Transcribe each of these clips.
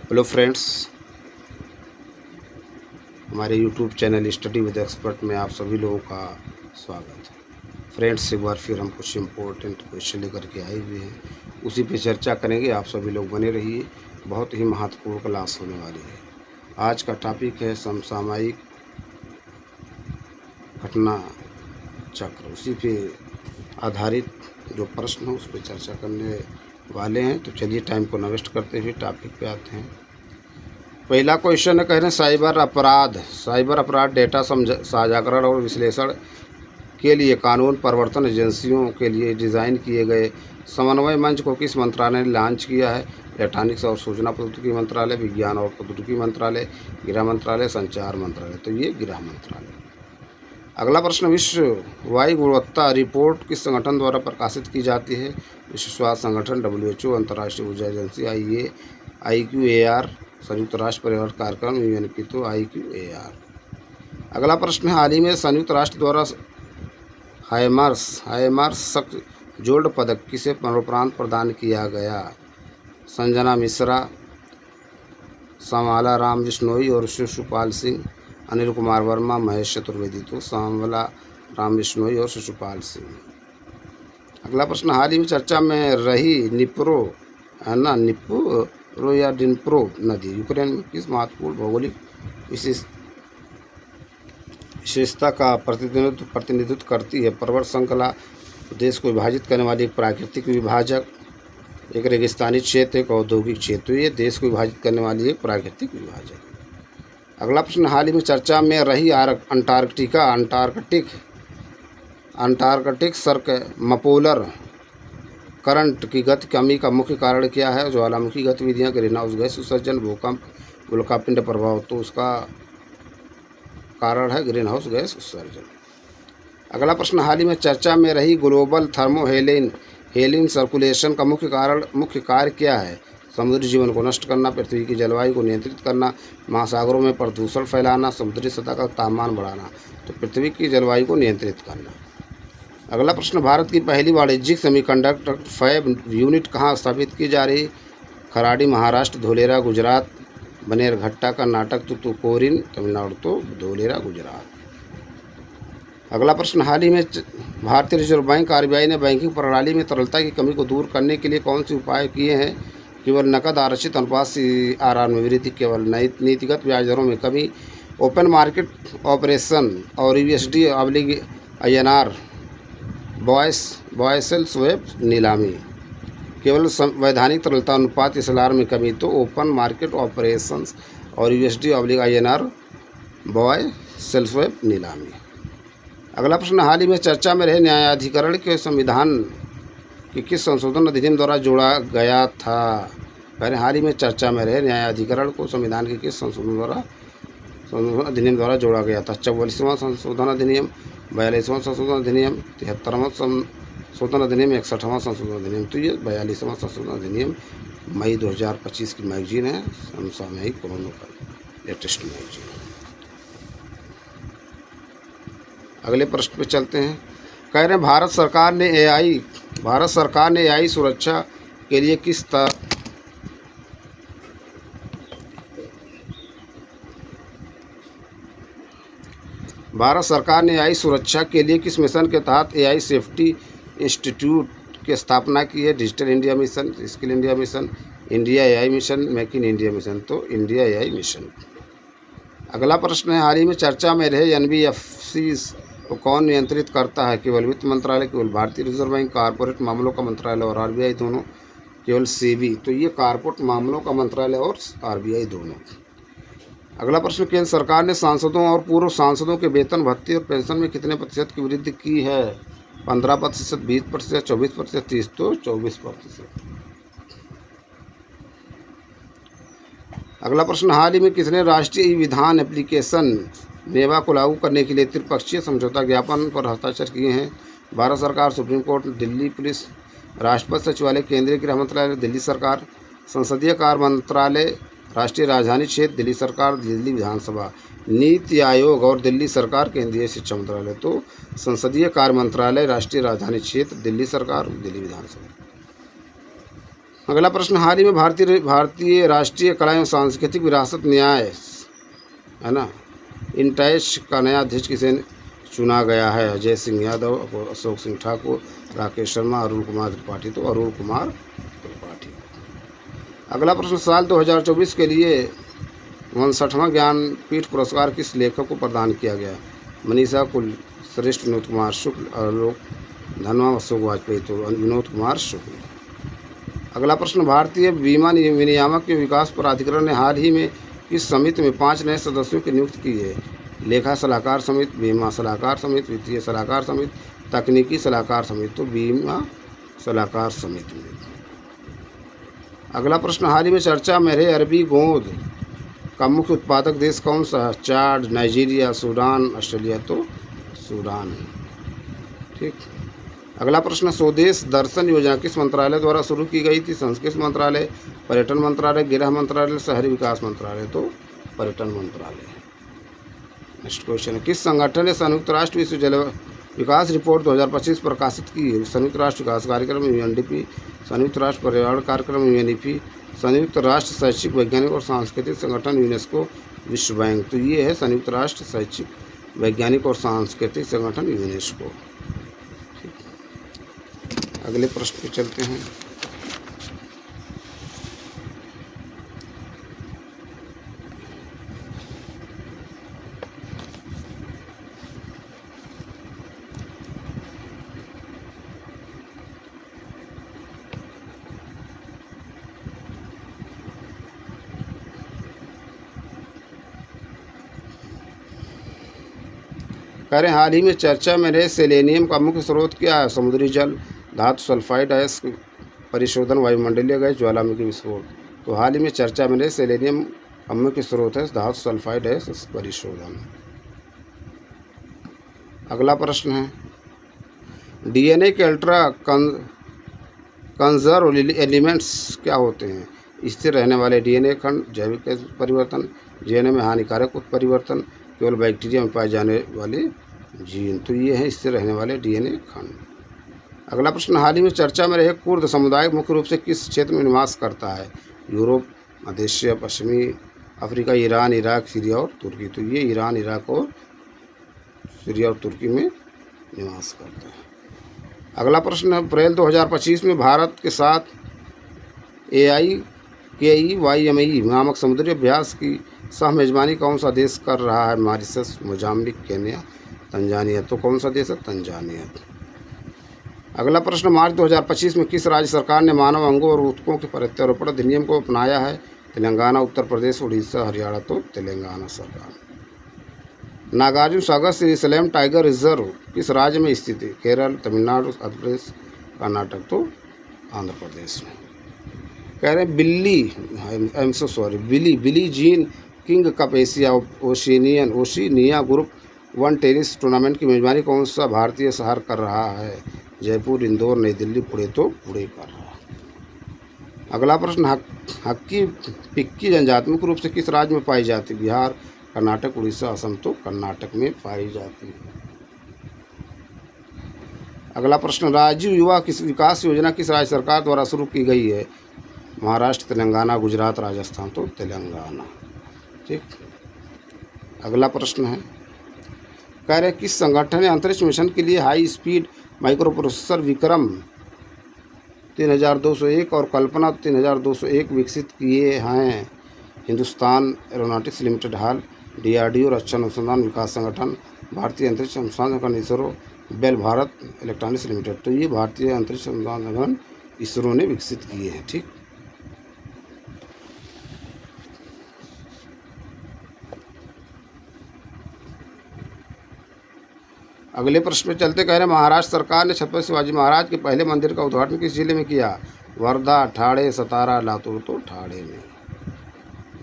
Hello friends, हमारे YouTube channel study with expert में आप सभी लोगों का स्वागत है। फ्रेंड्स, एक बार फिर हम कुछ इम्पोर्टेंट क्वेश्चन लेकर के आए हुए हैं, उसी पे चर्चा करेंगे। आप सभी लोग बने रहिए, बहुत ही महत्वपूर्ण क्लास होने वाली है। आज का टॉपिक है समसामयिक घटना चक्र। उसी पे आधारित जो प्रश्न हो उस पर चर्चा करने वाले हैं। तो चलिए टाइम को न वेस्ट करते हुए टॉपिक पे आते हैं। पहला क्वेश्चन है, कह रहे हैं साइबर अपराध डेटा साझाकरण और विश्लेषण के लिए कानून प्रवर्तन एजेंसियों के लिए डिज़ाइन किए गए समन्वय मंच को किस मंत्रालय ने लॉन्च किया है? इलेक्ट्रॉनिक्स और सूचना प्रौद्योगिकी मंत्रालय, विज्ञान और प्रौद्योगिकी मंत्रालय, गृह मंत्रालय, संचार मंत्रालय। तो ये गृह मंत्रालय। अगला प्रश्न, विश्व वायु गुणवत्ता रिपोर्ट किस संगठन द्वारा प्रकाशित की जाती है? विश्व स्वास्थ्य संगठन, WHO, अंतर्राष्ट्रीय ऊर्जा एजेंसी, IQAR, संयुक्त राष्ट्र पर्यावरण कार्यक्रम, UNEP। तो IQAR। अगला प्रश्न है, हाल ही में संयुक्त राष्ट्र द्वारा हाइमर्स जोल्ड पदक किसे मरणोपरांत प्रदान किया गया? संजना मिश्रा, श्यामला राम बिश्नोई और शिशुपाल सिंह, अनिल कुमार वर्मा, महेश चतुर्वेदी। तो श्यामला राम बिश्नोई और शिशुपाल सिंह। अगला प्रश्न, हाल ही में चर्चा में रही निप्रो या डिनप्रो नदी यूक्रेन में किस महत्वपूर्ण भौगोलिक विशेषता का प्रतिनिधित्व करती है? पर्वत श्रृंखला, देश को विभाजित करने वाली एक प्राकृतिक विभाजक, एक रेगिस्तानी क्षेत्र, एक औद्योगिक क्षेत्र। ये देश को विभाजित करने वाली एक प्राकृतिक विभाजक। अगला प्रश्न, हाल ही में चर्चा में रही अंटार्कटिक मपोलर करंट की गति कमी का मुख्य कारण क्या है? ज्वालामुखी गतिविधियां, ग्रीन हाउस गैस उत्सर्जन, भूकंप, उल्कापिंड प्रभाव। तो उसका कारण है ग्रीन हाउस गैस उत्सर्जन। अगला प्रश्न, हाल ही में चर्चा में रही ग्लोबल हेलिन सर्कुलेशन का मुख्य कार्य क्या है? समुद्री जीवन को नष्ट करना, पृथ्वी की जलवायु को नियंत्रित करना, महासागरों में प्रदूषण फैलाना, समुद्री सतह का तापमान बढ़ाना। तो पृथ्वी की जलवायु को नियंत्रित करना। अगला प्रश्न, भारत की पहली वाणिज्यिक सेमीकंडक्टर फैब यूनिट कहाँ स्थापित की जा रही? खराड़ी महाराष्ट्र, धोलेरा गुजरात, बनेरघट्टा कर्नाटक, तुतुकोरिन तमिलनाडु। तो धोलेरा गुजरात। अगला प्रश्न, हाल ही में भारतीय रिजर्व बैंक RBI ने बैंकिंग प्रणाली में तरलता की कमी को दूर करने के लिए कौन से उपाय किए हैं? केवल नकद आरक्षित अनुपात CRR में वृद्धि, केवल नीतिगत ब्याज दरों में कमी, ओपन मार्केट ऑपरेशन और USD/INR बॉयसेल स्वैप नीलामी, केवल वैधानिक तरलता अनुपात SLR में कमी। तो ओपन मार्केट ऑपरेशंस और USD/INR बॉयसेल स्वैप नीलामी। अगला प्रश्न, हाल ही में चर्चा में रहे न्यायाधिकरण के संविधान के किस संशोधन अधिनियम द्वारा जोड़ा गया था? पहले हाल ही में चर्चा में रहे न्यायाधिकरण को संविधान के किस संशोधन अधिनियम द्वारा जोड़ा गया था? 44वां संशोधन अधिनियम, 42वां संशोधन अधिनियम, 73वां संशोधन अधिनियम, 61वां संशोधन अधिनियम। तो ये 42वां संशोधन अधिनियम मई 2025 की मैगजीन है, समसामयिक कोरोना का लेटेस्ट मैगजीन। अगले प्रश्न पे चलते हैं। कह रहे हैं, भारत सरकार ने AI सुरक्षा के लिए किस मिशन के तहत AI सेफ्टी इंस्टीट्यूट की स्थापना की है? Digital India mission, skill India mission, India AI mission, make in India mission. तो इंडिया AI मिशन। अगला प्रश्न है, हाल ही में चर्चा में रहे NBFCs को कौन नियंत्रित करता है? केवल वित्त मंत्रालय, केवल भारतीय रिजर्व बैंक, कॉरपोरेट मामलों का मंत्रालय और RBI दोनों, केवल SEBI। तो ये कॉरपोरेट मामलों का मंत्रालय और RBI दोनों। अगला प्रश्न, केंद्र सरकार ने सांसदों और पूर्व सांसदों के वेतन, भत्ते और पेंशन में कितने प्रतिशत की वृद्धि की है? 15%, 20%, 24%, 30%। तो 24%। अगला प्रश्न, हाल ही में किसने राष्ट्रीय विधान एप्लीकेशन नेवा को लागू करने के लिए त्रिपक्षीय समझौता ज्ञापन पर हस्ताक्षर किए हैं? भारत सरकार, सुप्रीम कोर्ट, दिल्ली पुलिस, राष्ट्रपति सचिवालय, केंद्रीय गृह मंत्रालय, दिल्ली सरकार, संसदीय कार्य मंत्रालय, राष्ट्रीय राजधानी क्षेत्र, दिल्ली सरकार, दिल्ली विधानसभा, नीति आयोग और दिल्ली सरकार, केंद्रीय शिक्षा मंत्रालय। तो संसदीय कार्य मंत्रालय, राष्ट्रीय राजधानी क्षेत्र, दिल्ली सरकार, दिल्ली विधानसभा। अगला प्रश्न, हाल ही में भारतीय राष्ट्रीय कला एवं सांस्कृतिक विरासत न्याय है ना इंटैश का नया अध्यक्ष किसे चुना गया है? अजय सिंह यादव, अशोक सिंह ठाकुर, राकेश शर्मा, अरुण कुमार त्रिपाठी। तो अरुण कुमार त्रिपाठी। अगला प्रश्न, साल 2024 के लिए 59वां ज्ञानपीठ पुरस्कार किस लेखक को प्रदान किया गया? मनीषा कुलश्रेष्ठ, विनोद कुमार शुक्ल, आलोक धनवा, अशोक वाजपेयी। तो विनोद कुमार शुक्ल। अगला प्रश्न, भारतीय बीमा विनियामक के विकास प्राधिकरण ने हाल ही में किस समिति में 5 नए सदस्यों की नियुक्ति की है? लेखा सलाहकार समिति, बीमा सलाहकार समिति, वित्तीय सलाहकार समिति, तकनीकी सलाहकार समिति। तो बीमा सलाहकार समिति में। अगला प्रश्न, हाल ही में चर्चा में रहे अरबी गोंद का मुख्य उत्पादक देश कौन सा है? चाड, नाइजीरिया, सूडान, ऑस्ट्रेलिया। तो सूडान। ठीक। अगला प्रश्न, स्वदेश दर्शन योजना किस मंत्रालय द्वारा शुरू की गई थी? संस्कृति मंत्रालय, पर्यटन मंत्रालय, गृह मंत्रालय, शहरी विकास मंत्रालय। तो पर्यटन मंत्रालय। नेक्स्ट क्वेश्चन है, किस संगठन ने संयुक्त राष्ट्र विश्व जल विकास रिपोर्ट 2025 प्रकाशित की है? संयुक्त राष्ट्र विकास कार्यक्रम UNDP, संयुक्त राष्ट्र पर्यावरण कार्यक्रम UNEP, संयुक्त राष्ट्र शैक्षिक वैज्ञानिक और सांस्कृतिक संगठन यूनेस्को, विश्व बैंक। तो ये है संयुक्त राष्ट्र शैक्षिक वैज्ञानिक और सांस्कृतिक संगठन यूनेस्को। अगले प्रश्न पे चलते हैं। कह रहे हाल ही में चर्चा में रहे सेलेनियम का मुख्य स्रोत क्या है? समुद्री जल, धातु सल्फाइड, अयस्क परिशोधन, वायुमंडलीय गैस, ज्वालामुखी विस्फोट। तो हाल ही में चर्चा में रहे सेलेनियम का मुख्य स्रोत है धातु सल्फाइड, अयस्क परिशोधन। अगला प्रश्न है, DNA के अल्ट्रा कंजर्व एलिमेंट्स क्या होते हैं? स्थिर रहने वाले DNA खंड, जैविक परिवर्तन, DNA में हानिकारक उत्परिवर्तन, केवल बैक्टीरिया में पाए जाने वाले जीन। तो ये हैं स्थिर रहने वाले DNA खंड। अगला प्रश्न, हाल ही में चर्चा में रहे कुर्द समुदाय मुख्य रूप से किस क्षेत्र में निवास करता है? यूरोप, मध्य एशिया, पश्चिमी अफ्रीका, ईरान, इराक, सीरिया और तुर्की। तो ये ईरान, इराक और सीरिया और तुर्की में निवास करता है। अगला प्रश्न, अप्रैल 2025 में भारत के साथ AIKEYME नामक समुद्री अभ्यास की सह मेजबानी कौन सा देश कर रहा है? Mauritius, Mozambique, Kenya, Tanzania. तो कौन सा देश है? तंजानिया। अगला प्रश्न, मार्च 2025 में किस राज्य सरकार ने मानव अंगों और ऊतकों के प्रत्यारोपण अधिनियम को अपनाया है? तेलंगाना, उत्तर प्रदेश, उड़ीसा, हरियाणा। तो तेलंगाना सरकार। नागार्जुन सागर श्रीशैलम टाइगर रिजर्व किस राज्य में स्थित है? केरल, तमिलनाडु, आंध्र प्रदेश, कर्नाटक। तो आंध्र प्रदेश में। कह रहे हैं Billie Jean King cup Asia Oceania group 1 tennis tournament की मेजबानी कौन सा भारतीय शहर कर रहा है? जयपुर, इंदौर, नई दिल्ली, पुणे। तो पुणे कर रहा है। अगला प्रश्न, हक्की पिक्की जनजाति मुख्य रूप से किस राज्य में पाई जाती है? बिहार, कर्नाटक, उड़ीसा, असम। तो कर्नाटक में पाई जाती है। अगला प्रश्न, राजीव युवा विकास योजना किस राज्य सरकार द्वारा शुरू की गई है? महाराष्ट्र, तेलंगाना, गुजरात, राजस्थान। तो तेलंगाना। ठीक। अगला प्रश्न है, कह रहे किस संगठन ने अंतरिक्ष मिशन के लिए high speed microprocessor Vikram 3201 और कल्पना 3201 विकसित किए हैं? Hindustan aeronautics limited, HAL, DRDO, रक्षा अनुसंधान विकास संगठन, भारतीय अंतरिक्ष अनुसंधान संगठन ISRO, BEL Bharat electronics limited. तो ये भारतीय अंतरिक्ष अनुसंधान संगठन इसरो ने विकसित किए हैं। ठीक। अगले प्रश्न में चलते, कह रहे महाराष्ट्र सरकार ने छत्रपति शिवाजी महाराज के पहले मंदिर का उद्घाटन किस जिले में किया? वर्धा, ठाणे, सतारा, लातूर। तो ठाणे में।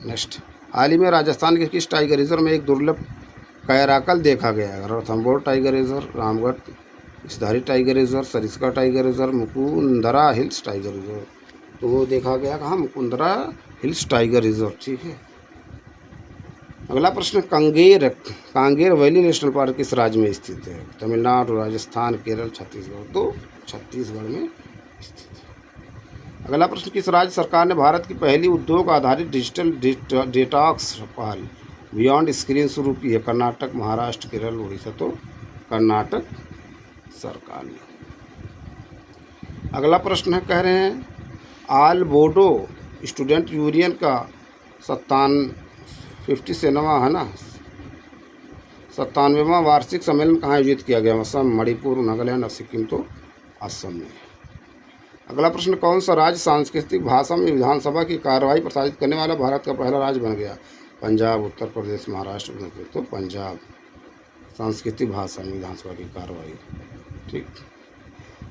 नेक्स्ट, हाल ही में राजस्थान के किस टाइगर रिजर्व में एक दुर्लभ कैराकल देखा गया है? Ranthambore tiger reserve, Ramgarh Vishdhari tiger reserve, Sariska tiger reserve, Mukundra hills tiger reserve. तो वो देखा गया कहाँ? Mukundra hills tiger reserve. ठीक है। अगला प्रश्न, कांगेर वैली नेशनल पार्क किस राज्य में स्थित है? तमिलनाडु, राजस्थान, केरल, छत्तीसगढ़। तो छत्तीसगढ़ में स्थित है। अगला प्रश्न, किस राज्य सरकार ने भारत की पहली उद्योग आधारित डिजिटल डिटॉक्स पहल बियॉन्ड स्क्रीन शुरू की है? कर्नाटक, महाराष्ट्र, केरल, उड़ीसा। तो कर्नाटक सरकार ने। अगला प्रश्न है, कह रहे हैं ऑल बोडो स्टूडेंट यूनियन का 57वां है ना 97वां वार्षिक सम्मेलन कहाँ आयोजित किया गया? असम, मणिपुर, नागालैंड और सिक्किम। तो असम में। अगला प्रश्न, कौन सा राज्य सांस्कृतिक भाषा में विधानसभा की कार्यवाही प्रसारित करने वाला भारत का पहला राज्य बन गया? पंजाब, उत्तर प्रदेश, महाराष्ट्र, मध्य प्रदेश। तो पंजाब सांस्कृतिक भाषा में विधानसभा की कार्यवाही। ठीक।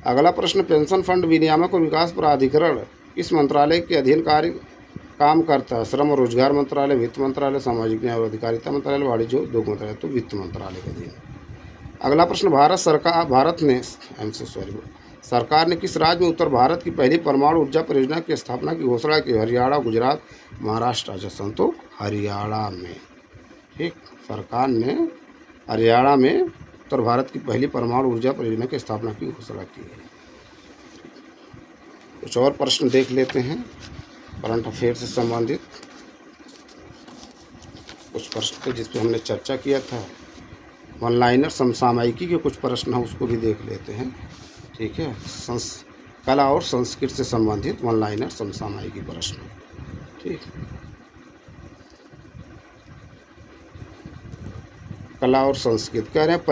अगला प्रश्न, पेंशन फंड विनियामक और विकास प्राधिकरण किस मंत्रालय के अधीन काम करता है? श्रम और रोजगार मंत्रालय, वित्त मंत्रालय, सामाजिक न्याय और अधिकारिता मंत्रालय, वाणिज्य उद्योग मंत्रालय। तो वित्त मंत्रालय के अधीन। अगला प्रश्न, सरकार ने किस राज्य में उत्तर भारत की पहली परमाणु ऊर्जा परियोजना की स्थापना की घोषणा की? हरियाणा, गुजरात, महाराष्ट्र, राजस्थान। तो हरियाणा में। ठीक। सरकार ने हरियाणा में उत्तर भारत की पहली परमाणु ऊर्जा परियोजना की स्थापना की घोषणा की है। कुछ और प्रश्न देख लेते हैं करंट अफेयर से संबंधित। कुछ प्रश्न थे जिस पर हमने चर्चा किया था। वन लाइनर समसामयिकी के कुछ प्रश्न हैं, उसको भी देख लेते हैं। ठीक है। कला और संस्कृति से संबंधित वन लाइनर समसामयिकी प्रश्न। ठीक। कला और संस्कृति कह रहे हैं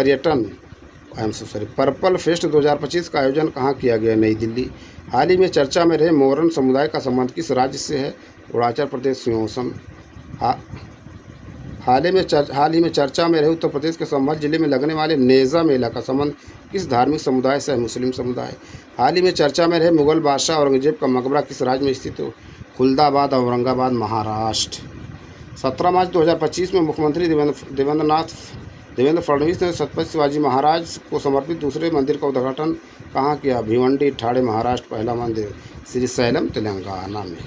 पर्पल फेस्ट 2025 का आयोजन कहाँ किया गया? नई दिल्ली। हाल ही में चर्चा में रहे मोरन समुदाय का संबंध किस राज्य से है? अरुणाचल प्रदेश, सियोसम। हाल ही में चर्चा में रहे उत्तर प्रदेश के संभल जिले में लगने वाले नेजा मेला का संबंध किस धार्मिक समुदाय से है? मुस्लिम समुदाय। हाल ही में चर्चा में रहे मुगल बादशाह औरंगजेब का मकबरा किस राज्य में स्थित है? खुलदाबाद, औरंगाबाद, महाराष्ट्र। 17 मार्च 2025 में मुख्यमंत्री देवेंद्र फडणवीस ने छत्रपति शिवाजी महाराज को समर्पित दूसरे मंदिर का उद्घाटन कहाँ किया? भिवंडी, ठाणे, महाराष्ट्र। पहला मंदिर श्रीशैलम, तेलंगाना में।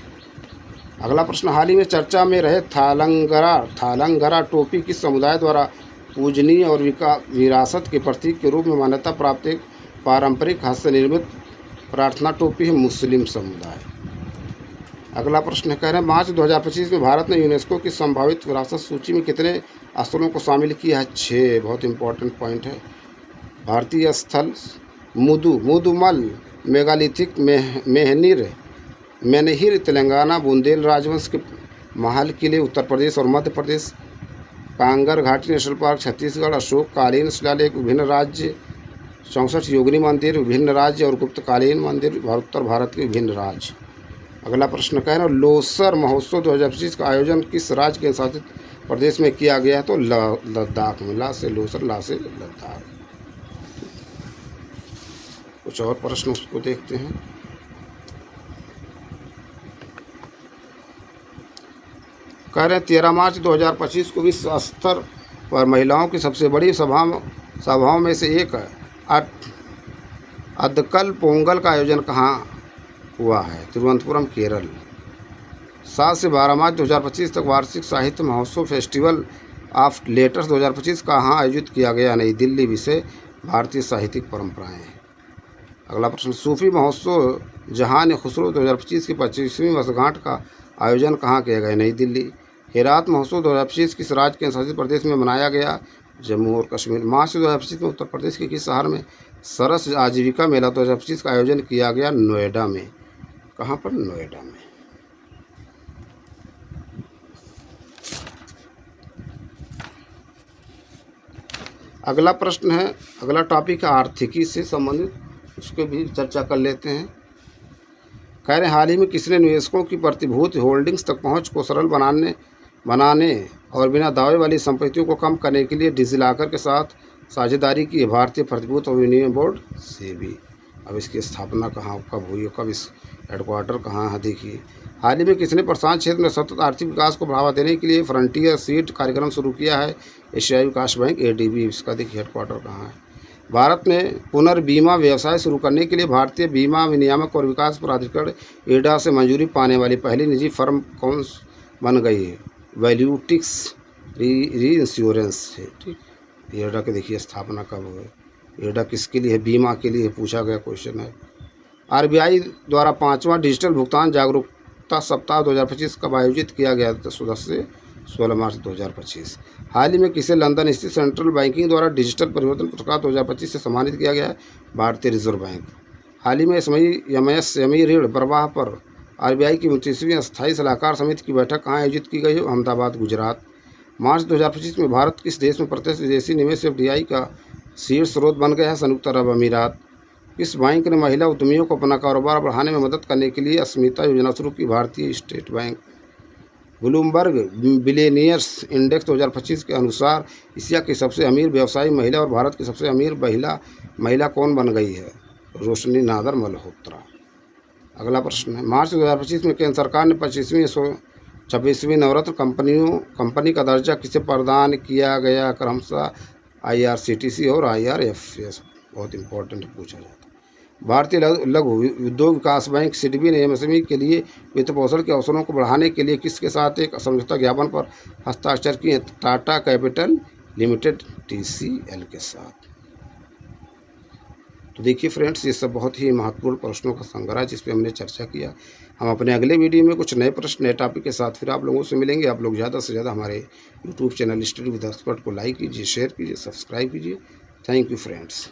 अगला प्रश्न, हाल ही में चर्चा में रहे थालंगरा टोपी किस समुदाय द्वारा पूजनीय और विरासत के प्रतीक के रूप में मान्यता प्राप्त एक पारंपरिक हाथ से निर्मित प्रार्थना टोपी है? मुस्लिम समुदाय। अगला प्रश्न कह रहे हैं मार्च 2025 में भारत ने यूनेस्को की संभावित विरासत सूची में कितने स्थलों को शामिल किया है? 6। बहुत इंपॉर्टेंट पॉइंट है। भारतीय स्थल मुदुमल मेगालिथिक मेनहिर तेलंगाना, बुंदेल राजवंश के महल किले उत्तर प्रदेश और मध्य प्रदेश, कांगर घाटी नेशनल पार्क छत्तीसगढ़, अशोककालीन शिलालेख विभिन्न राज्य, 64 योगिनी मंदिर विभिन्न राज्य और गुप्तकालीन मंदिर उत्तर भारत के विभिन्न राज्य। अगला प्रश्न कह रहे हैं लोसर महोत्सव 2025 का आयोजन किस राज्य के शासित प्रदेश में किया गया है? तो लद्दाख में। ला से लोसर, ला से लद्दाख। कुछ और प्रश्न उसको देखते हैं। कह रहे हैं 13 मार्च 2025 को विश्व स्तर पर महिलाओं की सबसे बड़ी सभाओं में से एक अदकल पोंगल का आयोजन कहाँ हुआ है? तिरुवनंतपुरम, केरल। 7 से 12 मार्च 2025 तक वार्षिक साहित्य महोत्सव फेस्टिवल ऑफ लेटर्स 2025 कहाँ आयोजित किया गया? नई दिल्ली। विषय भारतीय साहित्यिक परंपराएं। अगला प्रश्न, सूफी महोत्सव जहान खुसरो 2025 की 25वीं वर्षगांठ का आयोजन कहाँ किया गया? नई दिल्ली। हेरात महोत्सव 2025 किस राज्य के शासित प्रदेश में मनाया गया? जम्मू और कश्मीर। मार्च 2025 में उत्तर प्रदेश के किस शहर में सरस आजीविका मेला 2025 का आयोजन किया गया? नोएडा में। कहाँ पर? नोएडा में। अगला प्रश्न है, अगला टॉपिक है आर्थिकी से संबंधित, उसके भी चर्चा कर लेते हैं। कह रहे हाल ही में किसने निवेशकों की प्रतिभूति होल्डिंग्स तक पहुंच को सरल बनाने और बिना दावे वाली संपत्तियों को कम करने के लिए डिजिलॉकर के साथ साझेदारी की? भारतीय प्रतिभूति और विनिमय बोर्ड सेबी। अब इसकी स्थापना कहाँ कब हुई, कब इस हेडक्वार्टर कहाँ है? देखिए, हाल ही में किसने प्रशांत क्षेत्र में सतत आर्थिक विकास को बढ़ावा देने के लिए फ्रंटियर सीड कार्यक्रम शुरू किया है? एशियाई विकास बैंक, एडीबी। इसका देखिए हेडक्वार्टर कहाँ है? भारत में पुनर्बीमा व्यवसाय शुरू करने के लिए भारतीय बीमा विनियामक और विकास प्राधिकरण एडा से मंजूरी पाने वाली पहली निजी फर्म कौन बन गई है? वैल्यूटिक्स री इंश्योरेंस है। ठीक। एडा के देखिए स्थापना कब हुई? एडा किसके लिए है? बीमा के लिए पूछा गया क्वेश्चन है। आरबीआई द्वारा 5वां डिजिटल भुगतान जागरूकता सप्ताह 2025 कब आयोजित किया गया? 10 से 16 मार्च 2025। हाल ही में किसे लंदन स्थित सेंट्रल बैंकिंग द्वारा डिजिटल परिवर्तन पुरस्कार 2025 से सम्मानित किया गया है? भारतीय रिजर्व बैंक। हाल ही में एमएसएमई ऋण प्रवाह पर आरबीआई की 29वीं स्थायी सलाहकार समिति की बैठक कहाँ आयोजित की गई है? अहमदाबाद, गुजरात। मार्च 2025 में भारत किस देश में प्रत्यक्ष विदेशी निवेश एफडीआई का शीर्ष स्रोत बन गया है? संयुक्त अरब अमीरात। किस बैंक ने महिला उद्यमियों को अपना कारोबार बढ़ाने में मदद करने के लिए अस्मिता योजना शुरू की? भारतीय state bank. Bloomberg billionaires index 2025 के अनुसार एशिया की सबसे अमीर व्यवसायी महिला और भारत की सबसे अमीर महिला कौन बन गई है? रोशनी नादर मल्होत्रा। अगला प्रश्न है, मार्च 2025 में केंद्र सरकार ने 26वीं नवरत्न कंपनी का दर्जा किसे प्रदान किया गया? क्रमशः आईआरसीटीसी और आईआरएफएस। बहुत इंपॉर्टेंट पूछा जाता है। भारतीय लघु उद्योग विकास बैंक सिडबी ने एमएसएमई के लिए वित्त पोषण के अवसरों को बढ़ाने के लिए किसके साथ एक समझौता ज्ञापन पर हस्ताक्षर किए? टाटा कैपिटल लिमिटेड TCL के साथ। तो देखिए फ्रेंड्स, ये सब बहुत ही महत्वपूर्ण प्रश्नों का संग्रह जिस पे हमने चर्चा किया। हम अपने अगले वीडियो में कुछ नए प्रश्न, नए टॉपिक के साथ फिर आप लोगों से मिलेंगे। आप लोग ज़्यादा से ज़्यादा हमारे YouTube channel study with expert को लाइक कीजिए, शेयर कीजिए, सब्सक्राइब कीजिए। Thank you friends.